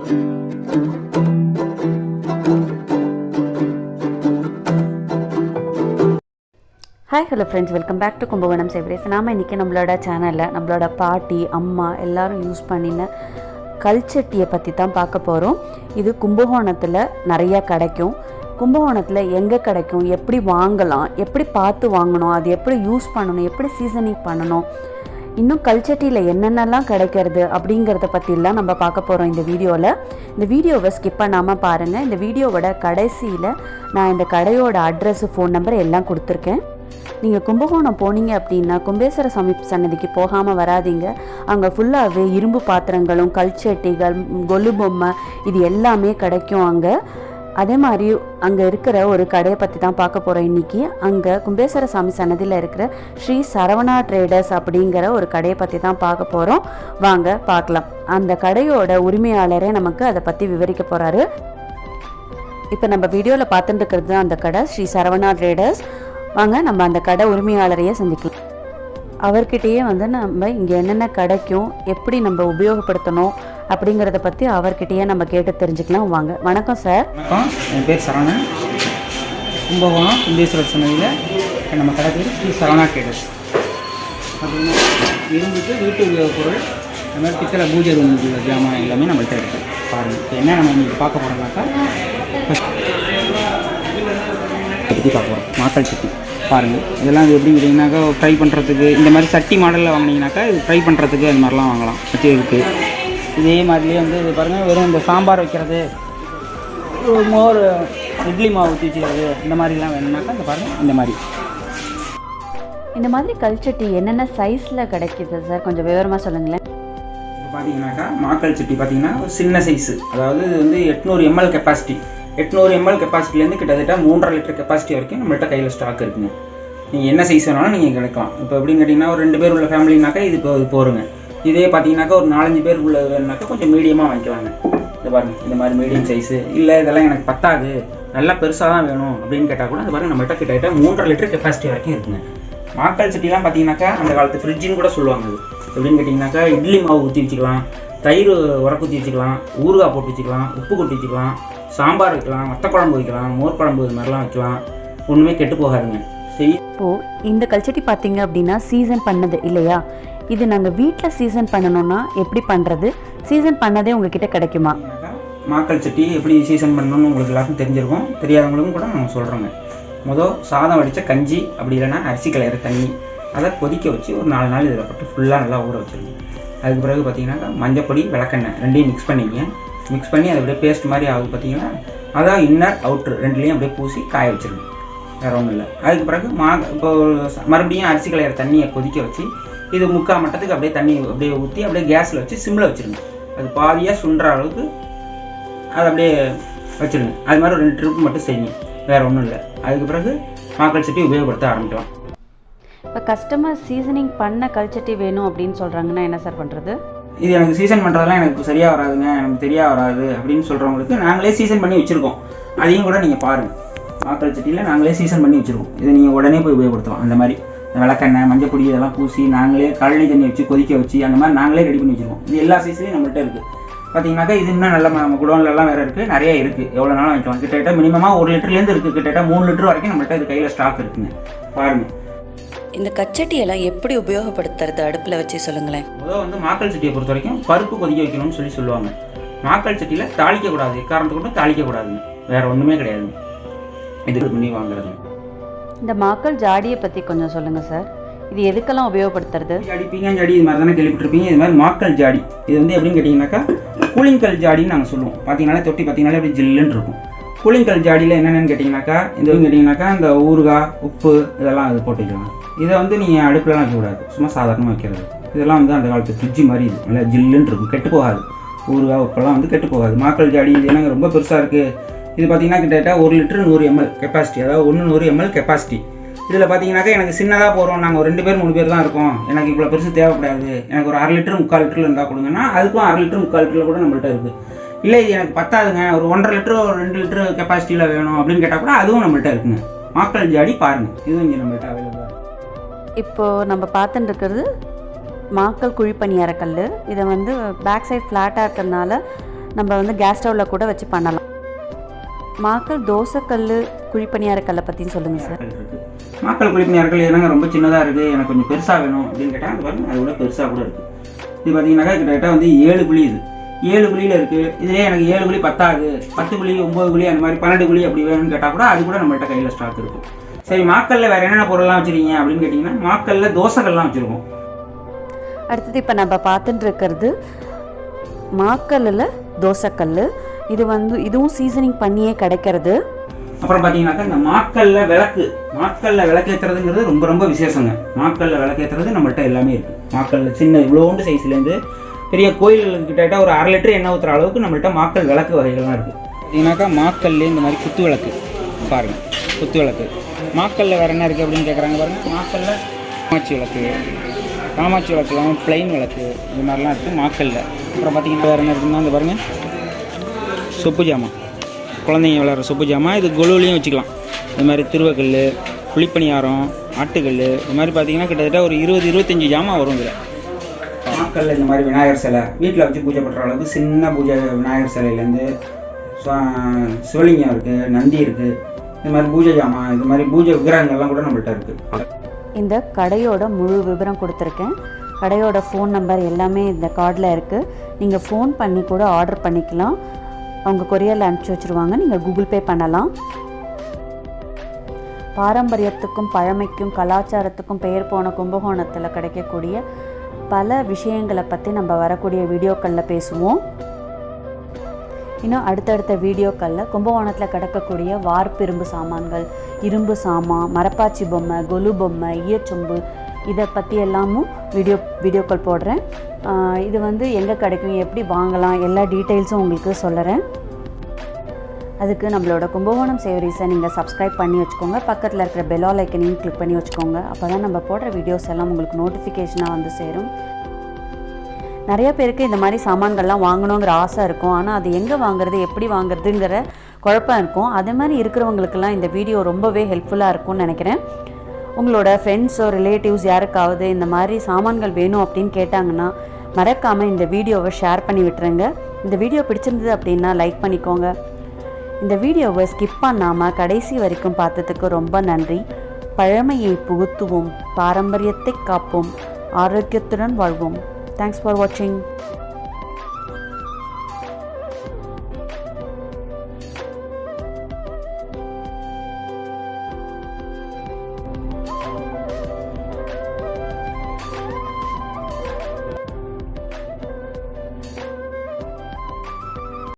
Hi hello friends, welcome back to Kumbakonam savouries. நாம் இன்றைக்கி நம்மளோட சேனலில் நம்மளோட பாட்டி அம்மா எல்லோரும் யூஸ் பண்ணின கல்ச்சட்டியை பற்றி தான் பார்க்க போகிறோம். இது கும்பகோணத்தில் நிறையா கிடைக்கும். கும்பகோணத்தில் எங்கே கிடைக்கும், எப்படி வாங்கலாம், எப்படி பார்த்து வாங்கணும், அது எப்படி யூஸ் பண்ணணும், எப்படி சீசனிங் பண்ணணும், இன்னும் கல்ச்சட்டியில் என்னென்னலாம் கிடைக்கிறது அப்படிங்கிறத பற்றிலாம் நம்ம பார்க்க போகிறோம் இந்த வீடியோவில். இந்த வீடியோவை ஸ்கிப் பண்ணாமல் பாருங்கள். இந்த வீடியோவோட கடைசியில் நான் இந்த கடையோட அட்ரஸு, ஃபோன் நம்பர் எல்லாம் கொடுத்துருக்கேன். நீங்கள் கும்பகோணம் போனீங்க அப்படின்னா கும்பேஸ்வர சாமி சன்னதிக்கு போகாமல் வராதிங்க. அங்கே ஃபுல்லாகவே இரும்பு பாத்திரங்களும் கல்ச்சட்டிகள், கொலு பொம்மை இது எல்லாமே கிடைக்கும் அங்கே. அதே மாதிரி அங்கே இருக்கிற ஒரு கடையை பற்றி தான் பார்க்க போகிறோம் இன்றைக்கி. அங்கே கும்பேஸ்வர சாமி சன்னதியில் இருக்கிற ஸ்ரீ சரவணா ட்ரேடர்ஸ் அப்படிங்கிற ஒரு கடையை பற்றி தான் பார்க்க போகிறோம். வாங்க பார்க்கலாம். அந்த கடையோட உரிமையாளரே நமக்கு அதை பற்றி விவரிக்க போகிறாரு. இப்போ நம்ம வீடியோவில் பார்த்துட்டு இருக்கிறது தான் அந்த கடை, ஸ்ரீ சரவணா ட்ரேடர்ஸ். வாங்க நம்ம அந்த கடை உரிமையாளரையே சந்திக்கலாம். அவர்கிட்டயே நம்ம இங்கே என்னென்ன கிடைக்கும், எப்படி நம்ம உபயோகப்படுத்தணும் அப்படிங்கிறத பற்றி அவர்கிட்டயே நம்ம கேட்டு தெரிஞ்சுக்கலாம். வாங்க. வணக்கம் சார். வணக்கம், என் பேர் சரவணன். கும்பகோணம் கும்பேஸ்வரர் சன்னதியில் நம்ம கடை பேர் ஸ்ரீ சரவணா ட்ரேடர்ஸ். பார்த்தீங்கன்னா இருந்துட்டு வீட்டு உபயோகப் பொருள், இந்த மாதிரி பித்தளை பூஜை ரூம் ஜாமான் எல்லாமே நம்மள்கிட்ட இருக்குது. பாருங்கள், இப்போ என்ன நம்ம இன்றைக்கி பார்க்க போகிறோம்னாக்கா பற்றி பார்க்க போகிறோம். மாக்கள் சட்டி பாருங்கள். இதெல்லாம் இது எப்படின்னு கேட்டிங்கனாக்கா ஃப்ரை பண்ணுறதுக்கு, இந்த மாதிரி சட்டி மாடலில் வாங்கினீங்கனாக்கா இது ஃப்ரை பண்ணுறதுக்கு அது மாதிரிலாம் வாங்கலாம். வச்சு இருக்குது. இதே மாதிரிலே இது பாருங்கள், வெறும் இந்த சாம்பார் வைக்கிறது, மோர், இட்லி மாவு ஊற்றி வச்சுக்கிறது, இந்த மாதிரிலாம் வேணும்னாக்கா இந்த பாருங்கள். இந்த மாதிரி கல்ச்சட்டி என்னென்ன சைஸில் கிடைக்கிது சார், கொஞ்சம் விவரமாக சொல்லுங்களேன். இப்போ பார்த்தீங்கன்னாக்கா மாக்கள் சட்டி பார்த்தீங்கன்னா ஒரு சின்ன சைஸு, அதாவது இது வந்து 800 ml கெப்பாசிட்டி. 800 ml கெப்பாசிட்டிலேருந்து கிட்டத்தட்ட 3.5 லிட்டர் கெப்பாசிட்டி வரைக்கும் நம்மள்கிட்ட கையில் ஸ்டாக் இருக்குங்க. நீங்கள் என்ன சைஸ் வேணாலும் நீங்கள் கிடைக்கலாம். இப்போ எப்படின்னு கேட்டிங்கன்னா ஒரு 2 பேர் உள்ள ஃபேமிலினாக்கா இது போருங்க. இதே பார்த்தீங்கன்னாக்கா ஒரு 4-5 பேர் உள்ள வேணுனாக்கா கொஞ்சம் மீடியமாக வாங்கிக்கலாங்க. இது பாருங்கள், இந்த மாதிரி மீடியம் சைஸு. இல்லை இதெல்லாம் எனக்கு பத்தாது, நல்லா பெருசாக தான் வேணும் அப்படின்னு கேட்டால் கூட அது பாருங்கள் நம்மள்கிட்ட கிட்டத்தட்ட 3.5 லிட்டர் கெப்பாசிட்டி வரைக்கும் இருக்குங்க. மாக்கள் சட்டிலாம் பார்த்தீங்கன்னாக்கா அந்த காலத்து ஃப்ரிட்ஜின்னு கூட சொல்லுவாங்க. அது எப்படின்னு கேட்டிங்கனாக்கா இட்லி மாவு ஊற்றி வச்சுக்கலாம், தயிர் உரக்கு ஊற்றி வச்சுக்கலாம், ஊறுகாய் போட்டு வச்சுக்கலாம், உப்பு கொட்டி வச்சுக்கலாம், சாம்பார் வைக்கலாம், வத்த குழம்பு வைக்கலாம், மோர் குழம்பு இது மாதிரிலாம் வைக்கலாம். ஒன்றுமே கெட்டு போகாதுங்க. சரி, இப்போது இந்த கல்ச்சட்டி பார்த்தீங்க அப்படின்னா சீசன் பண்ணது இல்லையா, இது நாங்கள் வீட்டில் சீசன் பண்ணணும்னா எப்படி பண்ணுறது, சீசன் பண்ணதே உங்ககிட்ட கிடைக்குமா? மாக்கள் சட்டி எப்படி சீசன் பண்ணணும்னு உங்களுக்கு எல்லாருக்கும் தெரிஞ்சிருக்கும். தெரியாதவங்களுக்கும் கூட நாங்கள் சொல்கிறோங்க. சாதம் வடித்த கஞ்சி, அப்படி இல்லைன்னா அரிசி கலையிற தண்ணி, அதை கொதிக்க வச்சு ஒரு 4 நாள் இதில் போட்டு ஃபுல்லாக நல்லா ஊற வச்சுருங்க. அதுக்கு பிறகு பார்த்தீங்கன்னாக்கா மஞ்சப்பொடி, விளக்கெண்ணெய் ரெண்டையும் மிக்ஸ் பண்ணிங்க. மிக்ஸ் பண்ணி அதை அப்படியே பேஸ்ட் மாதிரி ஆகுது பார்த்தீங்கன்னா, அதான் இன்னர் அவுட்ரு ரெண்டுலேயும் அப்படியே பூசி காய வச்சுருங்க. வேறு ஒன்றும் இல்லை. அதுக்கு பிறகு இப்போ மறுபடியும் அரிசி கலையிற தண்ணியை கொதிக்க வச்சு இது 3/4 மட்டத்துக்கு அப்படியே தண்ணி அப்படியே ஊற்றி அப்படியே கேஸில் வச்சு சிம்மில் வச்சுருங்க. அது பாதியாக சுண்டுற அளவுக்கு அதை அப்படியே வச்சுருங்க. அது மாதிரி ஒரு 2 ட்ரிப் மட்டும் செய்யுங்க, வேறு ஒன்றும் இல்லை. அதுக்கு பிறகு மாக்கள் சட்டி உபயோகப்படுத்த ஆரம்பிக்கலாம். இப்போ கஸ்டமர் சீசனிங் பண்ண கல்ச்சட்டி வேணும் அப்படின்னு சொல்கிறாங்கன்னா என்ன சார் பண்ணுறது? இது எனக்கு சீசன் பண்ணுறதெல்லாம் எனக்கு சரியாக வராதுங்க, எனக்கு தெரியா வராது அப்படின்னு சொல்கிறவங்களுக்கு நாங்களே சீசன் பண்ணி வச்சுருக்கோம். அதையும் கூட நீங்கள் பாருங்கள். மாக்கள் சட்டியில் நாங்களே சீசன் பண்ணி வச்சுருக்கோம். இதை நீங்கள் உடனே போய் உபயோகப்படுத்தலாம். அந்த மாதிரி விளக்கெண்ணெய், மஞ்சப்பொடி இதெல்லாம் பூசி நாங்களே கழனி தண்ணி வச்சு கொதிக்க வச்சு அந்த மாதிரி நாங்களே ரெடி பண்ணி வச்சுருக்கோம். இது எல்லா சைஸ்லையும் நம்மள்கிட்ட இருக்குது. பார்த்தீங்கன்னாக்கா இது இன்னும் நல்ல நம்ம குடோன்லலாம் வேறு இருக்குது, நிறைய இருக்குது. எவ்வளோ நாளும் வாங்கிக்கலாம். கிட்டத்தட்ட மினிமமாக 1 லிட்டர்லேருந்து இருக்குது, கிட்டத்தட்ட 3 லிட்டர் வரைக்கும் நம்மள்கிட்ட இது கையில் ஸ்டாக் இருக்குங்க. பாருங்கள். இந்த கச்சட்டியெல்லாம் எப்படி உபயோகப்படுத்துறது அடுப்பில் வச்சு சொல்லுங்களேன். மாக்கள் சட்டியை பொறுத்த வரைக்கும் பருப்பு கொதிக்க வைக்கணும்னு சொல்லுவாங்க. மாக்கள் சட்டியில் தாளிக்கக்கூடாது, எக்காரணத்தை கொண்டு தாளிக்கக்கூடாதுங்க. வேறு ஒன்றுமே கிடையாதுங்க. இதுக்கு பண்ணி வாங்குறது. இந்த மாக்கள் ஜாடியை பற்றி கொஞ்சம் சொல்லுங்கள் சார். இது எதுக்கெல்லாம் உபயோகப்படுத்துறது? ஜாடி, பீங்கான் ஜாடி இது மாதிரி தானே கேள்விப்பட்டிருப்பீங்க. இது மாதிரி மாக்கள் ஜாடி இது எப்படின்னு கேட்டிங்கனாக்கா கூலிங் கல் ஜாடின்னு நாங்கள் சொல்லுவோம். பார்த்தீங்கன்னா தொட்டி பார்த்தீங்கன்னாலே அப்படி ஜில்லுன்னு இருக்கும். கூலிங் கல் ஜாடியில் என்னென்னு கேட்டிங்கனாக்கா இந்த ஊறுகாய், உப்பு இதெல்லாம் அது போட்டுக்கலாம். இதை நீங்கள் அடுப்பிலலாம் வைக்கக்கூடாது, சும்மா சாதாரணமாக வைக்கிறது. இதெல்லாம் அந்த காலத்து ஃப்ரிட்ஜு மாதிரி இது நல்லா ஜில்லுன்னு இருக்கும், கெட்டு போகாது. ஊறுகாய் உப்பெல்லாம் கெட்டு போகாது. மாக்கள் ஜாடி இது என்னங்க ரொம்ப பெருசாக இருக்குது. இது பார்த்தீங்கன்னா கிட்டத்தட்ட 1 லிட்டர் 100 ml கெப்பாசிட்டி, அதாவது 100 ml கெப்பாசிட்டி. இதில் பார்த்தீங்கன்னாக்கா எனக்கு சின்னதாக போகிறோம், நாங்கள் ஒரு 2 பேர் 3 பேர் தான் இருக்கோம், எனக்கு இவ்வளோ பெருசு தேவைப்படாது, எனக்கு ஒரு 1/2 லிட்டர் 3/4 லிட்டரில் இருந்தால் கொடுங்கன்னா அதுக்கும் 1/2 லிட்டர் 3/4 லிட்டரில் கூட நம்மள்கிட்ட இருக்குது. இல்லை இது எனக்கு பத்தாதுங்க, ஒரு 1.5 லிட்டர் 2 லிட்டர் கெப்பாசிட்டியில் வேணும் அப்படின்னு கேட்டால் கூட அதுவும் நம்மள்கிட்ட இருக்குங்க. மாக்கள் ஜாடி பாருங்கள், இதுவும் இங்கே நம்மள்கிட்ட அவைலபிளாக இருக்குது. இப்போது நம்ம பார்த்துட்டு இருக்கிறது மாக்கள் குழிப்பணியாரக்கல். இதை பேக் சைட் ஃப்ளாட்டாக இருக்கிறதுனால நம்ம வந்து கேஸ் ஸ்டவ்வில் கூட வச்சு பண்ணலாம். மாக்கள் தோசைக்கல் குழிப்பணியாரக்கல்லை பற்றின்னு சொல்லுங்கள் சார். மாக்கள் குழிப்பணியாரக்கல் என்னங்க ரொம்ப சின்னதாக இருக்குது, எனக்கு கொஞ்சம் பெருசாக வேணும் அப்படின்னு கேட்டால் அது பாருங்கள் அதை விட பெருசாக கூட இருக்குது. இது பார்த்தீங்கன்னாக்கா கிட்டத்தட்ட வந்து 7 குழி, இது 7 குழியில் இருக்குது. இதுலேயே எனக்கு 7 குழி பத்தாது, 10 குழி 9 குழி அந்த மாதிரி 12 குழி அப்படி வேணும்னு கேட்டால் கூட அது கூட நம்மள்கிட்ட கையில் ஸ்டாக் இருக்கும். சரி, மாக்கல்ல வேறு என்னென்ன பொருள்லாம் வச்சுருக்கீங்க அப்படின்னு கேட்டிங்கன்னா மாக்கல்ல தோசைகள்லாம் வச்சுருக்கோம். அடுத்தது இப்போ நம்ம பார்த்துட்டு இருக்கிறது மாக்கல்லில் தோசைக்கல். இது வந்து இதுவும் சீசனிங் பண்ணியே கிடைக்கிறது. அப்புறம் பார்த்தீங்கன்னாக்கா இந்த மாக்கல்ல விளக்கேற்றுறதுங்கிறது ரொம்ப ரொம்ப விசேஷங்க. மாக்கல்ல விளக்கேற்றுறது நம்மள்கிட்ட எல்லாமே இருக்குது. மாக்கல்ல சின்ன இவ்வளோண்டு சைஸ்லேருந்து பெரிய கோயில்கிட்ட ஒரு 1/2 லிட்டர் எண்ணெய் ஊற்றுற அளவுக்கு நம்மள்கிட்ட மாக்கல் விளக்கு வகைகள்லாம் இருக்குது. பார்த்தீங்கன்னாக்கா மாக்கல்லே இந்த மாதிரி குத்து விளக்கு பாருங்கள், குத்து விளக்கு. மாக்கல்ல வேறு என்ன இருக்குது அப்படின்னு கேட்குறாங்க பாருங்கள். மாக்கல்ல காமாட்சி விளக்கு இல்லாமல் பிளைன் விளக்கு இது மாதிரிலாம் இருக்குது மாக்கல்ல. அப்புறம் பார்த்தீங்கன்னா வேறு என்ன இருக்குன்னா இந்த பாருங்கள் சொப்பு ஜாமான், குழந்தைங்க விளையாடுற சொப்பு ஜாமான். இது கொலுலையும் வச்சுக்கலாம். இது மாதிரி திருவக்கல், குழிப்பணியாரம், ஆட்டுக்கல், இது மாதிரி பார்த்தீங்கன்னா கிட்டத்தட்ட ஒரு 20-25 ஜாமான் வரும் இதில். மாக்கல்ல இந்த மாதிரி விநாயகர் சிலை வீட்டில் வச்சு பூஜை பண்ணுற அளவுக்கு சின்ன பூஜை விநாயகர் சிலையிலேருந்து சிவலிங்கம் இருக்குது, நந்தி இருக்குது, இது மாதிரி பூஜை ஜாமான், இது மாதிரி பூஜை விக்கிரகங்கள்லாம் கூட நம்மள்கிட்ட இருக்குது. இந்த கடையோட முழு விவரம் கொடுத்துருக்கேன். கடையோட ஃபோன் நம்பர் எல்லாமே இந்த கார்டில் இருக்குது. நீங்கள் ஃபோன் பண்ணி கூட ஆர்டர் பண்ணிக்கலாம். அவங்க கொரியரில் அனுப்பிச்சி வச்சுருவாங்க. நீங்கள் கூகுள் பே பண்ணலாம். பாரம்பரியத்துக்கும் பழமைக்கும் கலாச்சாரத்துக்கும் பெயர் போன கும்பகோணத்தில் கிடைக்கக்கூடிய பல விஷயங்களை பற்றி நம்ம வரக்கூடிய வீடியோக்களில் பேசுவோம். இன்னும் அடுத்தடுத்த வீடியோக்களில் கும்பகோணத்தில் கிடக்கக்கூடிய வார்ப்பிரும்பு சாமான்கள், இரும்பு சாமான், மரப்பாச்சி பொம்மை, கொலு பொம்மை, ஈயச்சொம்பு இதை பற்றி எல்லாமும் வீடியோக்கள் போடுறேன். இது வந்து எங்கே கிடைக்கும், எப்படி வாங்கலாம், எல்லா டீட்டெயில்ஸும் உங்களுக்கு சொல்லுறேன். அதுக்கு நம்மளோட கும்பகோணம் சேவரீஸை நீங்கள் சப்ஸ்கிரைப் பண்ணி வச்சுக்கோங்க. பக்கத்தில் இருக்கிற பெல் ஐக்கனையும் கிளிக் பண்ணி வச்சுக்கோங்க. அப்போ தான் நம்ம போடுற வீடியோஸ் எல்லாம் உங்களுக்கு நோட்டிஃபிகேஷனாக வந்து சேரும். நிறைய பேருக்கு இந்த மாதிரி சாமான்கள்லாம் வாங்கணுங்கிற ஆசை இருக்கும். ஆனால் அது எங்கே வாங்குறது, எப்படி வாங்குறதுங்கிற குழப்பம் இருக்கும். அதே மாதிரி இருக்கிறவங்களுக்கெல்லாம் இந்த வீடியோ ரொம்பவே ஹெல்ப்ஃபுல்லாக இருக்கும்னு நினைக்கிறேன். உங்களோட ஃப்ரெண்ட்ஸோ ரிலேட்டிவ்ஸ் யாருக்காவது இந்த மாதிரி சாமான்கள் வேணும் அப்படின்னு கேட்டாங்கன்னா மறக்காமல் இந்த வீடியோவை ஷேர் பண்ணி விட்டுருங்க. இந்த வீடியோ பிடிச்சிருந்தது அப்படின்னா லைக் பண்ணிக்கோங்க. இந்த வீடியோவை ஸ்கிப் பண்ணாமல் கடைசி வரைக்கும் பார்த்ததுக்கு ரொம்ப நன்றி. பழமையை புகுத்துவோம், பாரம்பரியத்தை காப்போம், ஆரோக்கியத்துடன் வாழ்வோம். Thanks for watching.